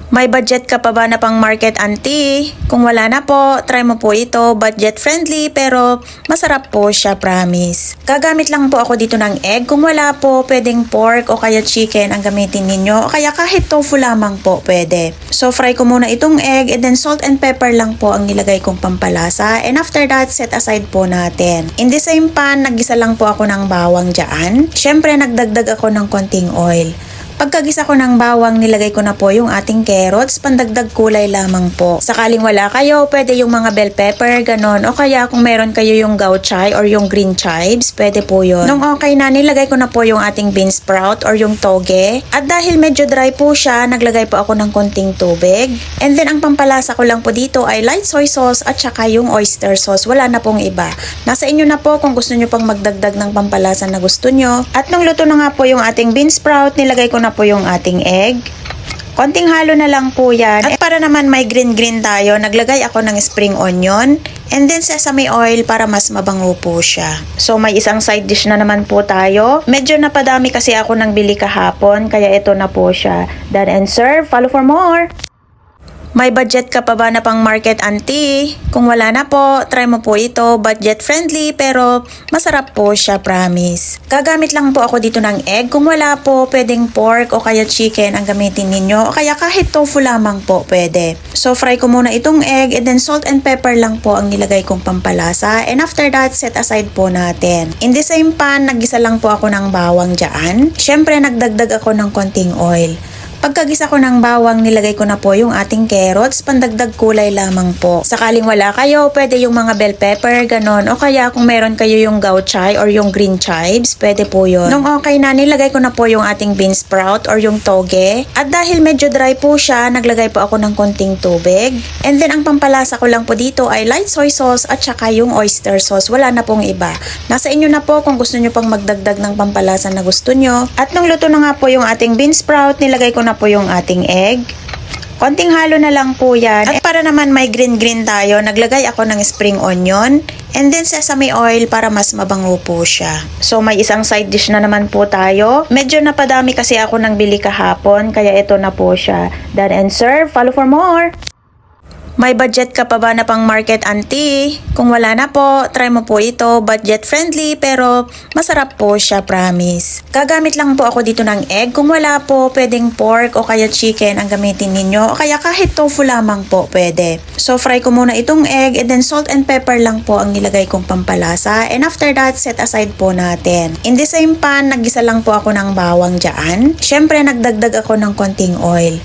May budget ka pa ba na pang market auntie? Kung wala na po, try mo po ito. Budget friendly pero masarap po siya, promise. Gagamit lang po ako dito ng egg. Kung wala po, pwedeng pork o kaya chicken ang gamitin ninyo. O kaya kahit tofu lamang po pwede. So fry ko muna itong egg and then salt and pepper lang po ang nilagay kong pampalasa. And after that, set aside po natin. In the same pan, naggisa lang po ako ng bawang dyan. Syempre, nagdagdag ako ng konting oil. Pagkagisa ko ng bawang, nilagay ko na po yung ating carrots, pandagdag kulay lamang po. Sakaling wala kayo, pwede yung mga bell pepper, ganon. O kaya kung meron kayo yung gauchay or yung green chives, pwede po yun. Nung okay na, nilagay ko na po yung ating bean sprout or yung toge. At dahil medyo dry po siya, naglagay po ako ng konting tubig. And then ang pampalasa ko lang po dito ay light soy sauce at saka yung oyster sauce. Wala na pong iba. Nasa inyo na po kung gusto nyo pang magdagdag ng pampalasa na gusto nyo. At nung luto na nga po yung ating bean sprout, nilagay ko na po yung ating egg. Konting halo na lang po yan. At para naman may green tayo, naglagay ako ng spring onion and then sesame oil para mas mabango po siya. So may isang side dish na naman po tayo. Medyo napadami kasi ako ng bili kahapon, kaya ito na po siya. Done and serve. Follow for more. May budget ka pa ba na pang market auntie? Kung wala na po, try mo po ito. Budget friendly pero masarap po siya, promise. Gagamit lang po ako dito ng egg. Kung wala po, pwedeng pork o kaya chicken ang gamitin ninyo. O kaya kahit tofu lamang po pwede. So fry ko muna itong egg and then salt and pepper lang po ang nilagay kong pampalasa. And after that, set aside po natin. In the same pan, naggisa lang po ako ng bawang dyan. Syempre, nagdagdag ako ng konting oil. Pagkagisa ko ng bawang, nilagay ko na po yung ating carrots, pandagdag kulay lamang po. Sakaling wala kayo, pwede yung mga bell pepper, ganon. O kaya kung meron kayo yung gauchay or yung green chives, pwede po yun. Nung okay na, nilagay ko na po yung ating bean sprout or yung toge. At dahil medyo dry po siya, naglagay po ako ng konting tubig. And then ang pampalasa ko lang po dito ay light soy sauce at saka yung oyster sauce. Wala na pong iba. Nasa inyo na po kung gusto nyo pang magdagdag ng pampalasa na gusto nyo. At nung luto na nga po yung ating bean sprout, nilagay ko na po yung ating egg. Konting halo na lang po yan. At para naman may green tayo, naglagay ako ng spring onion and then sesame oil para mas mabango po siya. So may isang side dish na naman po tayo. Medyo napadami kasi ako ng bili kahapon, kaya ito na po siya. Done and serve. Follow for more. May budget ka pa ba na pang market auntie? Kung wala na po, try mo po ito. Budget friendly pero masarap po siya, promise. Gagamit lang po ako dito ng egg. Kung wala po, pwedeng pork o kaya chicken ang gamitin ninyo. O kaya kahit tofu lamang po pwede. So fry ko muna itong egg and then salt and pepper lang po ang nilagay kong pampalasa. And after that, set aside po natin. In the same pan, naggisa lang po ako ng bawang dyan. Syempre, nagdagdag ako ng konting oil.